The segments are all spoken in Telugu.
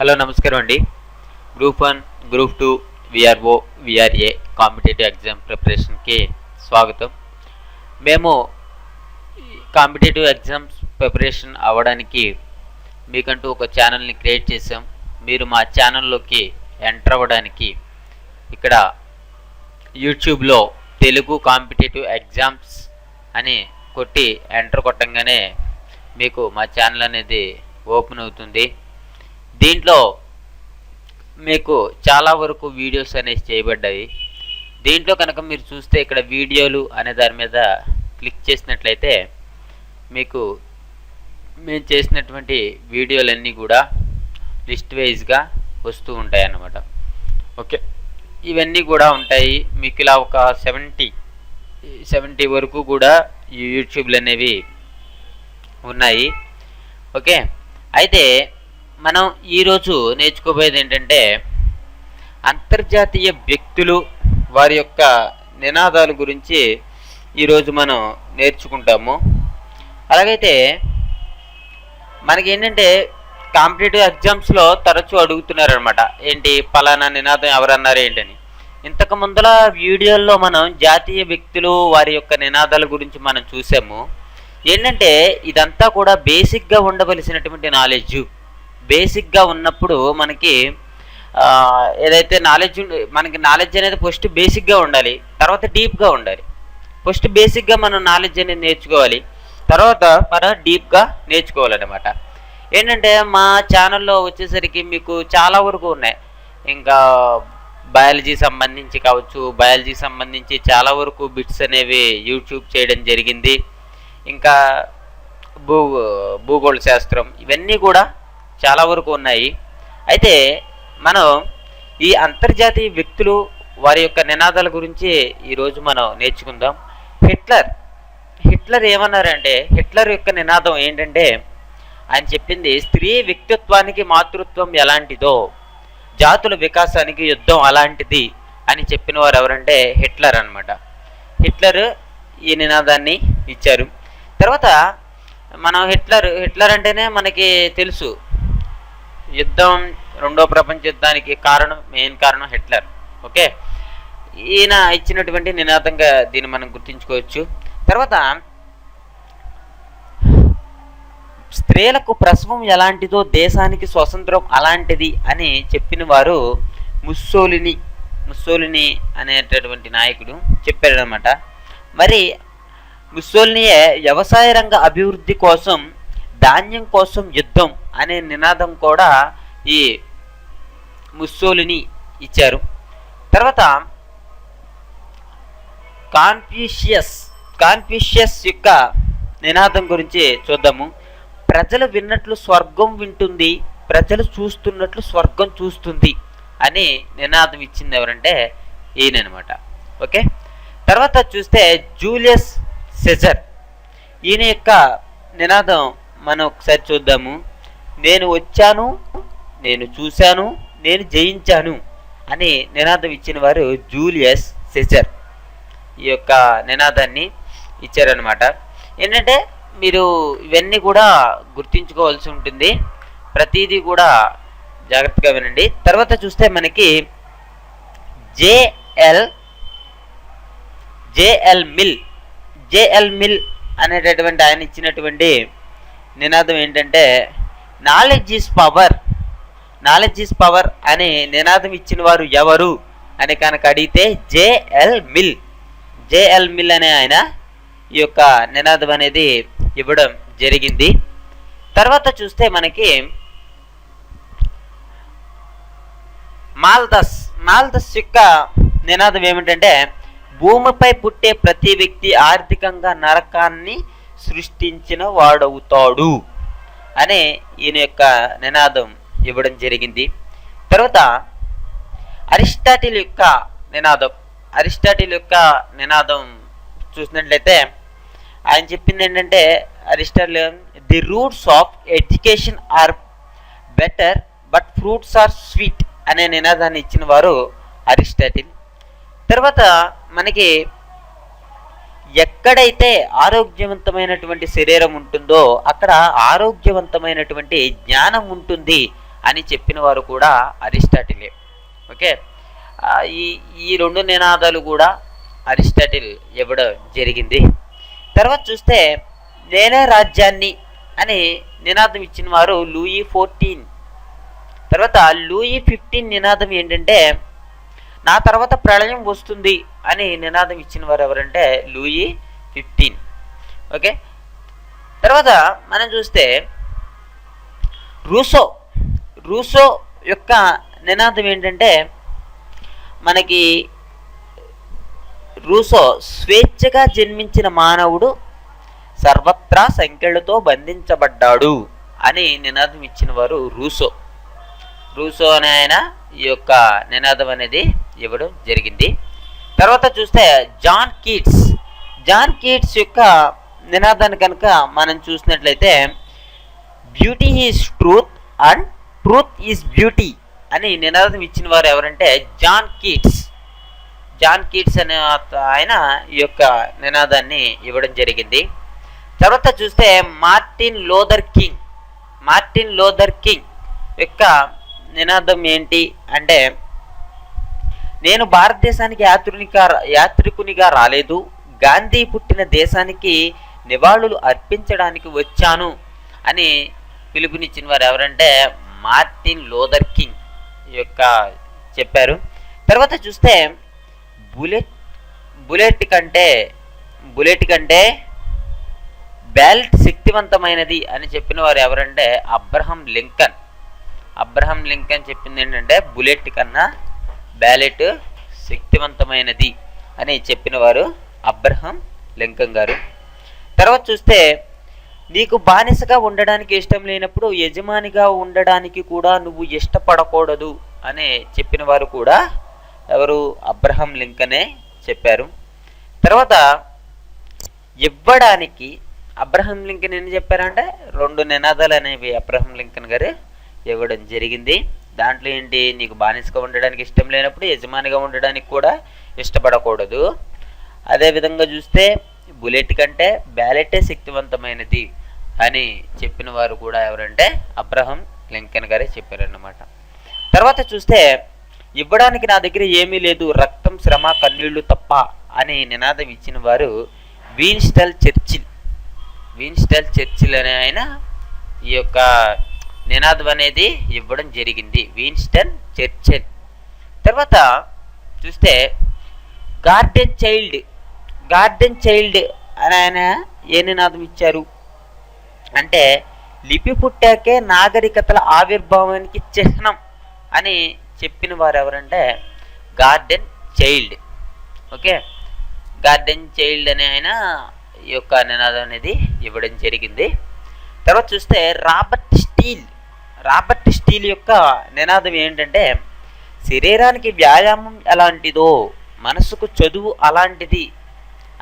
హలో నమస్కారం అండి. Group 1, group 2, VRO, VRA competitive exam ప్రిపరేషన్కి స్వాగతం. మేము కాంపిటేటివ్ ఎగ్జామ్స్ ప్రిపరేషన్ అవ్వడానికి మీకంటూ ఒక ఛానల్ని క్రియేట్ చేసాం. మీరు మా ఛానల్లోకి ఎంటర్ అవ్వడానికి ఇక్కడ యూట్యూబ్లో తెలుగు కాంపిటేటివ్ ఎగ్జామ్స్ అని కొట్టి ఎంటర్ కొట్టంగానే మీకు మా ఛానల్ అనేది ఓపెన్ అవుతుంది. దీంట్లో మీకు చాలా వరకు వీడియోస్ అనేవి చేయబడ్డాయి. దీంట్లో కనుక మీరు చూస్తే ఇక్కడ వీడియోలు అనే దాని మీద క్లిక్ చేసినట్లయితే మీకు మేము చేసినటువంటి వీడియోలన్నీ కూడా లిస్ట్ వైజ్గా వస్తూ ఉంటాయి అన్నమాట. ఓకే, ఇవన్నీ కూడా ఉంటాయి. మీకు ఇలా ఒక 70 వరకు కూడా ఈ యూట్యూబ్లు అనేవి ఉన్నాయి. ఓకే, అయితే మనం ఈరోజు నేర్చుకోబోయేది ఏంటంటే అంతర్జాతీయ వ్యక్తులు వారి యొక్క నినాదాల గురించి ఈరోజు మనం నేర్చుకుంటాము. అలాగైతే మనకి ఏంటంటే కాంపిటేటివ్ ఎగ్జామ్స్లో తరచూ అడుగుతున్నారనమాట, ఏంటి పలానా నినాదం ఎవరన్నారు ఏంటని. ఇంతకు ముందల వీడియోల్లో మనం జాతీయ వ్యక్తులు వారి యొక్క నినాదాల గురించి మనం చూసాము. ఏంటంటే ఇదంతా కూడా బేసిక్గా ఉండవలసినటువంటి నాలెడ్జ్. బేసిక్గా ఉన్నప్పుడు మనకి ఏదైతే మనకి నాలెడ్జ్ అనేది ఫస్ట్ బేసిక్గా ఉండాలి, తర్వాత డీప్గా ఉండాలి. ఫస్ట్ బేసిక్గా మనం నాలెడ్జ్ అనేది నేర్చుకోవాలి, తర్వాత మనం డీప్గా నేర్చుకోవాలన్నమాట. ఏంటంటే మా ఛానల్లో వచ్చేసరికి మీకు చాలా వరకు ఉన్నాయి. ఇంకా బయాలజీ సంబంధించి కావచ్చు, బయాలజీ సంబంధించి చాలా వరకు బిట్స్ అనేవి యూట్యూబ్ చేయడం జరిగింది. ఇంకా భూగోళ శాస్త్రం, ఇవన్నీ కూడా చాలా వరకు ఉన్నాయి. అయితే మనం ఈ అంతర్జాతీయ వ్యక్తులు వారి యొక్క నినాదాల గురించి ఈరోజు మనం నేర్చుకుందాం. హిట్లర్ ఏమన్నారంటే, హిట్లర్ యొక్క నినాదం ఏంటంటే ఆయన చెప్పింది, స్త్రీ వ్యక్తిత్వానికి మాతృత్వం ఎలాంటిదో జాతుల వికాసానికి యుద్ధం అలాంటిది అని చెప్పిన వారు ఎవరంటే హిట్లర్ అన్నమాట. హిట్లర్ ఈ నినాదాన్ని ఇచ్చారు. తర్వాత మనం హిట్లర్ అంటేనే మనకి తెలుసు, యుద్ధం, రెండో ప్రపంచ యుద్ధానికి మెయిన్ కారణం హిట్లర్. ఓకే, ఈయన ఇచ్చినటువంటి నినాదంగా దీన్ని మనం గుర్తుంచుకోవచ్చు. తర్వాత స్త్రీలకు ప్రసవం ఎలాంటిదో దేశానికి స్వతంత్రం అలాంటిది అని చెప్పిన వారు ముస్సోలిని అనేటటువంటి నాయకుడు చెప్పారనమాట. మరి ముస్సోలినియే వ్యవసాయ రంగ అభివృద్ధి కోసం, ధాన్యం కోసం యుద్ధం అనే నినాదం కూడా ఈ ముస్సోలిని ఇచ్చారు. తర్వాత కాన్ఫ్యూషియస్ యొక్క నినాదం గురించి చూద్దాము. ప్రజలు విన్నట్లు స్వర్గం వింటుంది, ప్రజలు చూస్తున్నట్లు స్వర్గం చూస్తుంది అని నినాదం ఇచ్చింది ఎవరంటే ఈయనమాట. ఓకే, తర్వాత చూస్తే జూలియస్ సెజర్, ఈయన యొక్క నినాదం మనం ఒకసారి చూద్దాము. నేను వచ్చాను, నేను చూశాను, నేను జయించాను అని నినాదం ఇచ్చిన వారు జూలియస్ సెజర్. ఈ యొక్క నినాదాన్ని ఇచ్చారనమాట. ఏంటంటే మీరు ఇవన్నీ కూడా గుర్తించుకోవాల్సి ఉంటుంది, ప్రతిదీ కూడా జాగ్రత్తగా వినండి. తర్వాత చూస్తే మనకి జేఎల్ మిల్ అనేటటువంటి ఆయన ఇచ్చినటువంటి నినాదం ఏంటంటే నాలెడ్జ్ ఈజ్ పవర్ అనే నినాదం ఇచ్చిన వారు ఎవరు అని కనుక అడిగితే జేఎల్ మిల్ అనే ఆయన ఈ యొక్క నినాదం అనేది ఇవ్వడం జరిగింది. తర్వాత చూస్తే మనకి మాల్దస్ యొక్క నినాదం ఏమిటంటే భూమిపై పుట్టే ప్రతి వ్యక్తి ఆర్థికంగా నరకాన్ని సృష్టించిన వాడవుతాడు అనే ఈయన యొక్క నినాదం ఇవ్వడం జరిగింది. తర్వాత అరిస్టాటిల్ యొక్క నినాదం చూసినట్లయితే ఆయన చెప్పింది ఏంటంటే, Aristotle the roots of education are better but fruits are sweet అనే నినాదాన్ని ఇచ్చిన వారు అరిస్టాటిల్. తర్వాత మనకి ఎక్కడైతే ఆరోగ్యవంతమైనటువంటి శరీరం ఉంటుందో అక్కడ ఆరోగ్యవంతమైనటువంటి జ్ఞానం ఉంటుంది అని చెప్పిన వారు కూడా అరిస్టాటిలే. ఓకే, ఈ ఈ రెండు నినాదాలు కూడా అరిస్టాటిల్ ఇవ్వడం జరిగింది. తర్వాత చూస్తే నేనే రాజ్యాన్ని అని నినాదం ఇచ్చిన వారు లూయి 14. తర్వాత లూయి 15 నినాదం ఏంటంటే నా తర్వాత ప్రళయం వస్తుంది అని నినాదం ఇచ్చిన వారు ఎవరంటే లూయి 15. ఓకే, తర్వాత మనం చూస్తే రూసో యొక్క నినాదం ఏంటంటే మనకి రూసో స్వేచ్ఛగా జన్మించిన మానవుడు సర్వత్రా సంఖ్యలతో బంధించబడ్డాడు అని నినాదం ఇచ్చిన వారు రూసో అనే ఆయన ఈ యొక్క నినాదం అనేది ఇవ్వడం జరిగింది. తర్వాత చూస్తే జాన్ కీట్స్ యొక్క నినాదాన్ని కనుక మనం చూసినట్లయితే beauty is truth and truth is beauty అని నినాదం ఇచ్చిన వారు ఎవరంటే జాన్ కీట్స్ అనే ఆయన ఈ యొక్క నినాదాన్ని ఇవ్వడం జరిగింది. తర్వాత చూస్తే మార్టిన్ లోథర్ కింగ్ యొక్క నినాదం ఏంటి అంటే నేను భారతదేశానికి యాత్రికునిగా రాలేదు, గాంధీ పుట్టిన దేశానికి నివాళులు అర్పించడానికి వచ్చాను అని పిలుపునిచ్చిన వారు ఎవరంటే మార్టిన్ లోథర్ కింగ్ యొక్క చెప్పారు. తర్వాత చూస్తే బుల్లెట్ కంటే బ్యాలెట్ శక్తివంతమైనది అని చెప్పిన వారు ఎవరంటే అబ్రహం లింకన్ చెప్పింది ఏంటంటే బుల్లెట్ కన్నా బ్యాలెట్ శక్తివంతమైనది అని చెప్పిన వారు అబ్రహం లింకన్ గారు. తర్వాత చూస్తే నీకు బానిసగా ఉండడానికి ఇష్టం లేనప్పుడు యజమానిగా ఉండడానికి కూడా నువ్వు ఇష్టపడకూడదు అని చెప్పిన వారు కూడా ఎవరు అబ్రహం లింకనే చెప్పారు. తర్వాత ఇవ్వడానికి అబ్రహం లింకన్ ఏం చెప్పారంటే 2 నినాదాలు అనేవి అబ్రహం లింకన్ గారు ఇవ్వడం జరిగింది. దాంట్లో ఏంటి, నీకు బానిసగా ఉండడానికి ఇష్టం లేనప్పుడు యజమానిగా ఉండడానికి కూడా ఇష్టపడకూడదు. అదేవిధంగా చూస్తే బుల్లెట్ కంటే బ్యాలెటే శక్తివంతమైనది అని చెప్పిన వారు కూడా ఎవరంటే అబ్రహం లింకన్ గారే చెప్పారన్నమాట. తర్వాత చూస్తే ఇవ్వడానికి నా దగ్గర ఏమీ లేదు, రక్తం శ్రమ కన్నీళ్లు తప్ప అని నినాదం ఇచ్చిన వారు విన్స్టన్ చర్చిల్ అనే ఆయన ఈ యొక్క నినాదం అనేది ఇవ్వడం జరిగింది, విన్స్టన్ చర్చిల్. తర్వాత చూస్తే గార్డెన్ చైల్డ్ అని ఆయన ఏ నినాదం ఇచ్చారు అంటే లిపి పుట్టాకే నాగరికతల ఆవిర్భావానికి చిహ్నం అని చెప్పిన వారు ఎవరంటే garden child. Okay, garden child అనే ఆయన ఈ యొక్క నినాదం అనేది ఇవ్వడం జరిగింది. తర్వాత చూస్తే రాబర్ట్ స్టీల్ యొక్క నినాదం ఏంటంటే శరీరానికి వ్యాయామం ఎలాంటిదో మనసుకు చదువు అలాంటిది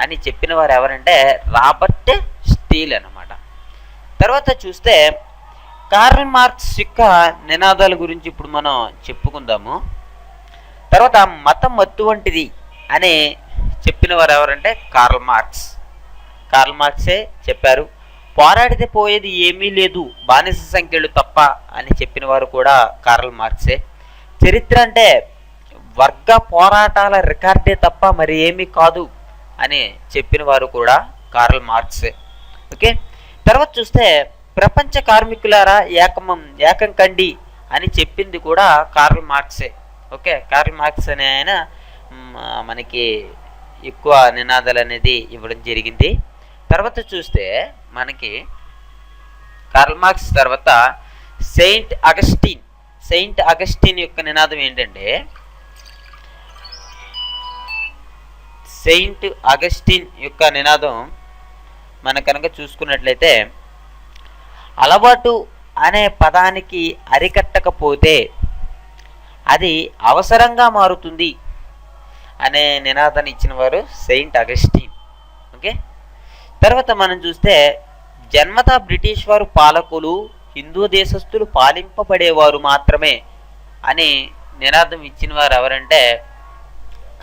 అని చెప్పిన వారు ఎవరంటే రాబర్ట్ స్టీల్ అన్నమాట. తర్వాత చూస్తే కార్ల్ మార్క్స్ యొక్క నినాదాల గురించి ఇప్పుడు మనం చెప్పుకుందాము. తర్వాత మతం మత్తు వంటిది అని చెప్పిన వారు ఎవరంటే కార్ల్ మార్క్సే చెప్పారు. పోరాడితే పోయేది ఏమీ లేదు, బానిస సంఖ్యలు తప్ప అని చెప్పిన వారు కూడా కార్ల్ మార్క్సే. చరిత్ర అంటే వర్గ పోరాటాల రికార్డే తప్ప మరి ఏమీ కాదు అని చెప్పిన వారు కూడా కార్ల్ మార్క్సే. ఓకే, తర్వాత చూస్తే ప్రపంచ కార్మికులారా ఏకం కండి అని చెప్పింది కూడా కార్ల్ మార్క్సే. ఓకే, కార్ల్ మార్క్స్ అనే ఆయన మనకి ఎక్కువ నినాదాలు అనేది ఇవ్వడం జరిగింది. తర్వాత చూస్తే మనకి కార్ల్ మార్క్స్ తర్వాత సెయింట్ అగస్టిన్ యొక్క నినాదం ఏంటంటే సెయింట్ అగస్టిన్ యొక్క నినాదం మన కనుక చూసుకున్నట్లయితే అలవాటు అనే పదానికి అరికట్టకపోతే అది అవసరంగా మారుతుంది అనే నినాదాన్ని ఇచ్చిన వారు సెయింట్ అగస్టిన్. ఓకే, తర్వాత మనం చూస్తే జన్మతా బ్రిటిష్ వారు పాలకులు, హిందూ దేశస్థులు పాలింపబడేవారు మాత్రమే అని నినాదం ఇచ్చిన వారు ఎవరంటే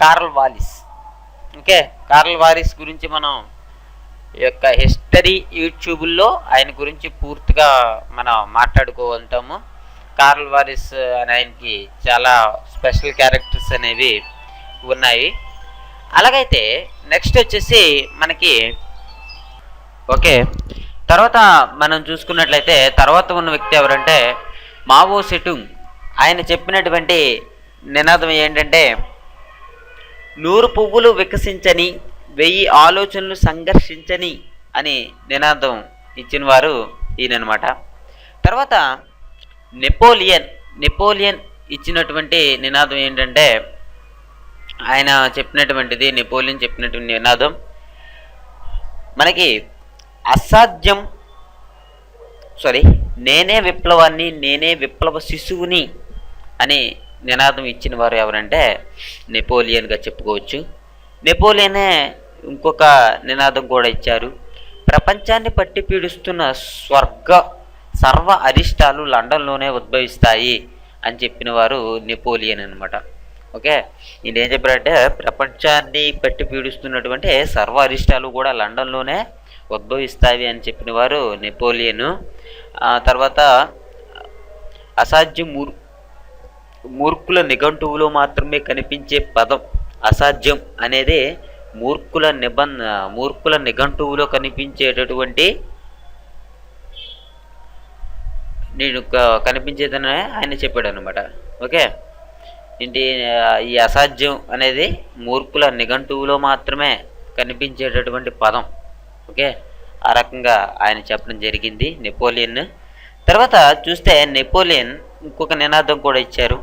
Karl Wallis. Okay, Karl Wallis గురించి మనం ఈ యొక్క హిస్టరీ యూట్యూబ్లో ఆయన గురించి పూర్తిగా మనం మాట్లాడుకుంటాము. కార్ల్ వారిస్ అనే ఆయనకి చాలా స్పెషల్ క్యారెక్టర్స్ అనేవి ఉన్నాయి. అలాగైతే నెక్స్ట్ వచ్చేసి మనకి ఓకే, తర్వాత మనం చూసుకున్నట్లయితే తర్వాత ఉన్న వ్యక్తి ఎవరంటే మావో సెటుంగ్. ఆయన చెప్పినటువంటి నినాదం ఏంటంటే 100 పువ్వులు వికసించని 1000 ఆలోచనలు సంఘర్షించని అని నినాదం ఇచ్చిన వారు ఈయనమాట. తర్వాత నెపోలియన్ ఇచ్చినటువంటి నినాదం ఏంటంటే ఆయన చెప్పినటువంటిది నెపోలియన్ చెప్పినటువంటి నినాదం మనకి అసాధ్యం నేనే విప్లవాన్ని, నేనే విప్లవ శిశువుని అని నినాదం ఇచ్చిన వారు ఎవరంటే నెపోలియన్గా చెప్పుకోవచ్చు. నెపోలియనే ఇంకొక నినాదం కూడా ఇచ్చారు. ప్రపంచాన్ని పట్టి పీడిస్తున్న సర్వ అరిష్టాలు లండన్లోనే ఉద్భవిస్తాయి అని చెప్పిన వారు నెపోలియన్ అనమాట. ఓకే, ఈయన ఏం చెప్పారంటే ప్రపంచాన్ని పట్టి పీడిస్తున్నటువంటి సర్వ అరిష్టాలు కూడా లండన్లోనే ఉద్భవిస్తాయి అని చెప్పిన వారు నెపోలియను. తర్వాత అసాధ్యం మూర్ఖుల నిఘంటువులో మాత్రమే కనిపించే పదం అసాధ్యం అనేది మూర్ఖుల నిఘంటువులో కనిపించేటటువంటి కనిపించేదని ఆయన చెప్పాడు అనమాట. ఓకే, ఏంటి ఈ అసాధ్యం అనేది మూర్ఖుల నిఘంటువులో మాత్రమే కనిపించేటటువంటి పదం. ఓకే, ఆ రకంగా ఆయన చెప్పడం జరిగింది నెపోలియన్. తర్వాత చూస్తే నెపోలియన్ ఇంకొక నినాదం కూడా ఇచ్చారు.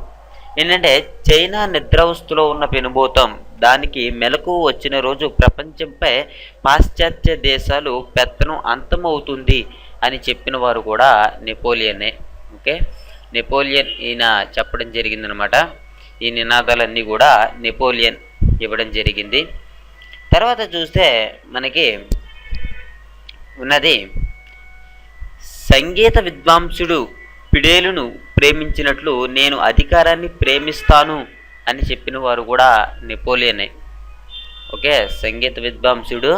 ఏంటంటే చైనా నిద్రావస్థలో ఉన్న పెనుభూతం, దానికి మెలకు వచ్చిన రోజు ప్రపంచంపై పాశ్చాత్య దేశాలు పెత్తనం అంతమవుతుంది అని చెప్పిన వారు కూడా నెపోలియనే. ఓకే, నెపోలియన్ ఈయన చెప్పడం జరిగిందనమాట. ఈ నినాదాలన్నీ కూడా నెపోలియన్ ఇవ్వడం జరిగింది. తర్వాత చూస్తే మనకి ఉన్నది సంగీత విద్వాంసుడు పిడేలును ప్రేమించినట్లు నేను అధికారాన్ని ప్రేమిస్తాను అని చెప్పిన వారు కూడా నెపోలియనే. ఓకే, సంగీత విద్వాంసుడు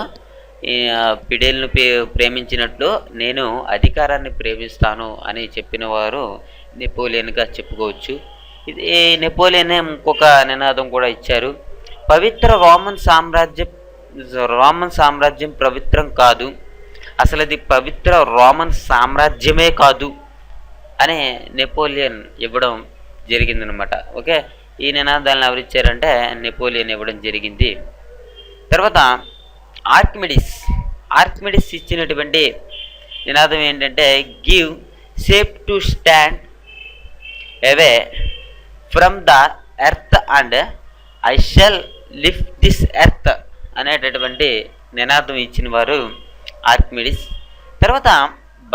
పిడేలును ప్రేమించినట్లు నేను అధికారాన్ని ప్రేమిస్తాను అని చెప్పిన వారు నెపోలియన్గా చెప్పుకోవచ్చు. ఇది నెపోలియన్ ఇంకొక నినాదం కూడా ఇచ్చారు. పవిత్ర రోమన్ సామ్రాజ్యం పవిత్రం కాదు, అసలు అది పవిత్ర రోమన్ సామ్రాజ్యమే కాదు అనే నెపోలియన్ ఇవ్వడం జరిగిందనమాట. ఓకే, ఈ నినాదాలను ఎవరిచ్చారంటే నెపోలియన్ ఇవ్వడం జరిగింది. తర్వాత ఆర్కిమిడిస్ ఇచ్చినటువంటి నినాదం ఏంటంటే give shape to stand away from the earth and I shall lift this earth అనేటటువంటి నినాదం ఇచ్చిన వారు ఆర్కిమిడిస్. తర్వాత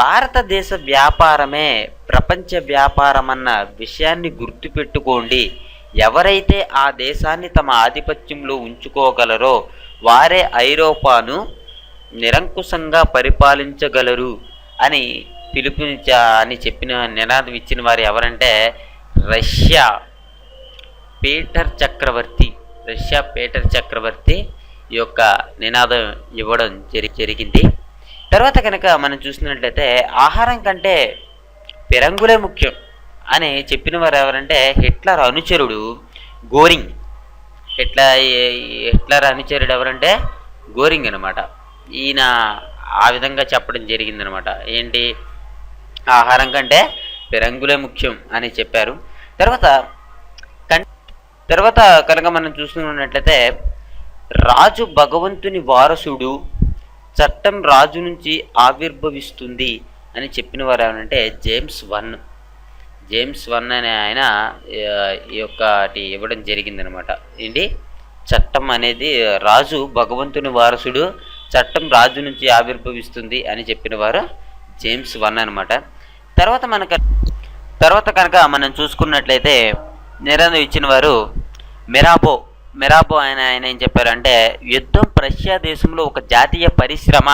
భారతదేశ వ్యాపారమే ప్రపంచ వ్యాపారం అన్న విషయాన్ని గుర్తుపెట్టుకోండి, ఎవరైతే ఆ దేశాన్ని తమ ఆధిపత్యంలో ఉంచుకోగలరో వారే ఐరోపాను నిరంకుశంగా పరిపాలించగలరు అని అని చెప్పిన నినాదం ఇచ్చిన వారు ఎవరంటే రష్యా పీటర్ చక్రవర్తి ఈ యొక్క నినాదం ఇవ్వడం జరిగింది. తర్వాత కనుక మనం చూసినట్లయితే ఆహారం కంటే పెరంగులే ముఖ్యం అని చెప్పిన వారు ఎవరంటే హిట్లర్ అనుచరుడు గోరింగ్. హిట్లర్ అనుచరుడు ఎవరంటే గోరింగ్ అనమాట. ఈయన ఆ విధంగా చెప్పడం జరిగిందనమాట. ఏంటి, ఆహారం కంటే పెరంగులే ముఖ్యం అని చెప్పారు. తర్వాత కనుక మనం చూసుకున్నట్లయితే రాజు భగవంతుని వారసుడు, చట్టం రాజు నుంచి ఆవిర్భవిస్తుంది అని చెప్పిన వారు ఏమంటే జేమ్స్ వన్ అనే ఆయన ఈ యొక్కటి ఇవ్వడం జరిగిందనమాట. ఏంటి, చట్టం అనేది రాజు భగవంతుని వారసుడు, చట్టం రాజు నుంచి ఆవిర్భవిస్తుంది అని చెప్పిన వారు జేమ్స్ వన్ అనమాట. తర్వాత కనుక మనం చూసుకున్నట్లయితే నినాదం ఇచ్చిన వారు మెరాబో ఆయన ఏం చెప్పారంటే యుద్ధం రష్యా దేశంలో ఒక జాతీయ పరిశ్రమ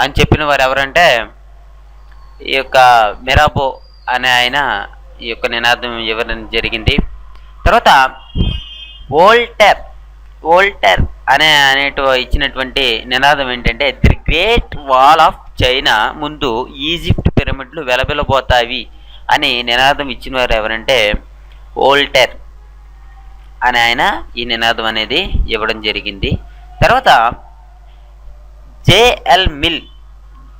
అని చెప్పిన వారు ఎవరంటే ఈ యొక్క మెరాబో అనే ఆయన ఈ యొక్క నినాదం ఇవ్వడం జరిగింది. తర్వాత వోల్టర్ ఇచ్చినటువంటి నినాదం ఏంటంటే the great wall of China ముందు ఈజిప్ట్ పిరమిడ్లు వెలబెలబోతాయి అని నినాదం ఇచ్చిన వారు ఎవరంటే వోల్టైర్ అని ఆయన ఈ నినాదం అనేది ఇవ్వడం జరిగింది. తర్వాత J L Mill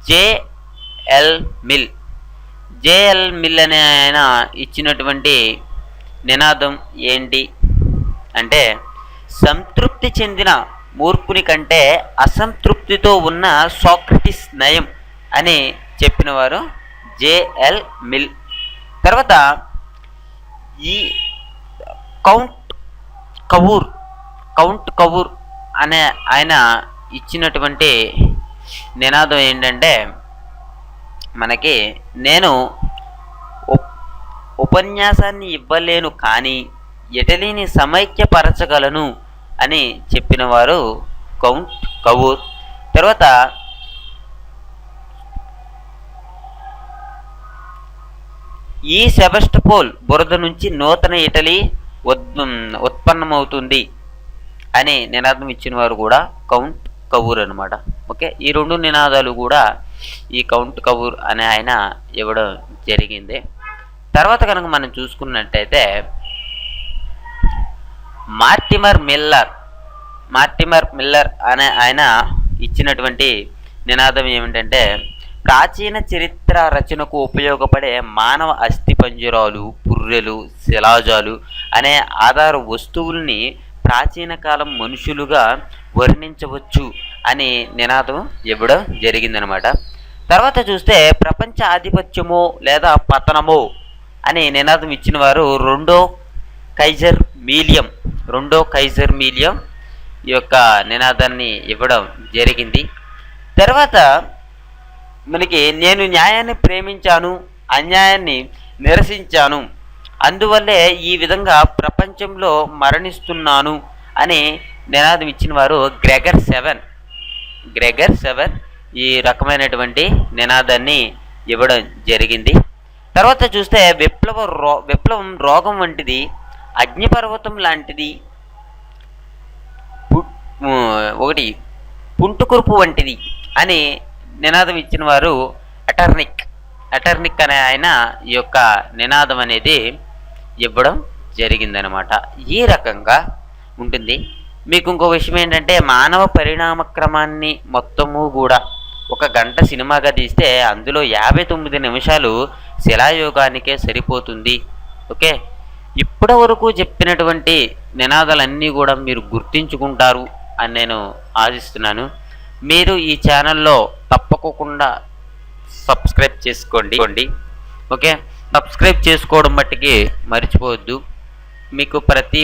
J L Mill J L Mill అనే ఆయన ఇచ్చినటువంటి నినాదం ఏంటి అంటే, సంతృప్తి చెందిన మూర్ఖుని కంటే అసంతృప్తితో ఉన్న సోక్రటిస్ నయం అని చెప్పినవారు జేఎల్ మిల్. తర్వాత ఈ కౌంట్ కవూర్ అనే ఆయన ఇచ్చినటువంటి నినాదం ఏంటంటే, మనకి నేను ఉపన్యాసాన్ని ఇవ్వలేను కానీ ఇటలీని సమైక్యపరచగలను అని చెప్పినవారు కౌంట్ కవూర్. తర్వాత ఈ సెబస్టపోల్ బురద నుంచి నూతన ఇటలీ ఉత్పన్నమవుతుంది అని నినాదం ఇచ్చిన వారు కూడా కౌంట్ కవూర్ అనమాట. ఓకే, ఈ రెండు నినాదాలు కూడా ఈ కౌంట్ కవూర్ అనే ఆయన ఇవ్వడం జరిగింది. తర్వాత కనుక మనం చూసుకున్నట్టయితే మార్టిమర్ మిల్లర్ అనే ఆయన ఇచ్చినటువంటి నినాదం ఏమిటంటే, ప్రాచీన చరిత్ర రచనకు ఉపయోగపడే మానవ అస్థిపంజరాలు, పుర్రెలు, శిలాజాలు అనే ఆధార వస్తువుల్ని ప్రాచీన కాలం మనుషులుగా వర్ణించవచ్చు అని నినాదం ఇవ్వడం జరిగిందనమాట. తర్వాత చూస్తే ప్రపంచ ఆధిపత్యమో లేదా పతనమో అని నినాదం ఇచ్చిన వారు రెండో కైజర్ మీలియం ఈ యొక్క నినాదాన్ని ఇవ్వడం జరిగింది. తర్వాత మనకి నేను న్యాయాన్ని ప్రేమించాను, అన్యాయాన్ని నిరసించాను, అందువల్లే ఈ విధంగా ప్రపంచంలో మరణిస్తున్నాను అని నినాదం ఇచ్చిన వారు గ్రెగర్ సెవెన్ ఈ రకమైనటువంటి నినాదాన్ని ఇవ్వడం జరిగింది. తర్వాత చూస్తే విప్లవం రోగం వంటిది, అగ్నిపర్వతం లాంటిది, ఒకటి పుంటుకురుపు వంటిది అని నినాదం ఇచ్చిన వారు అటర్నిక్ అనే ఆయన ఈ యొక్క నినాదం అనేది ఇవ్వడం జరిగిందనమాట. ఈ రకంగా ఉంటుంది. మీకు ఇంకో విషయం ఏంటంటే, మానవ పరిణామ క్రమాన్ని మొత్తము కూడా ఒక గంట సినిమాగా తీస్తే అందులో 59 నిమిషాలు శిలాయోగానికే సరిపోతుంది. ఓకే, ఇప్పటి వరకు చెప్పినటువంటి నినాదాలన్నీ కూడా మీరు గుర్తించుకుంటారు అని నేను ఆశిస్తున్నాను. మీరు ఈ ఛానల్లో తప్పకుండా సబ్స్క్రైబ్ చేసుకోండి. ఓకే, సబ్స్క్రైబ్ చేసుకోవడం మట్టికి మర్చిపోవద్దు. మీకు ప్రతి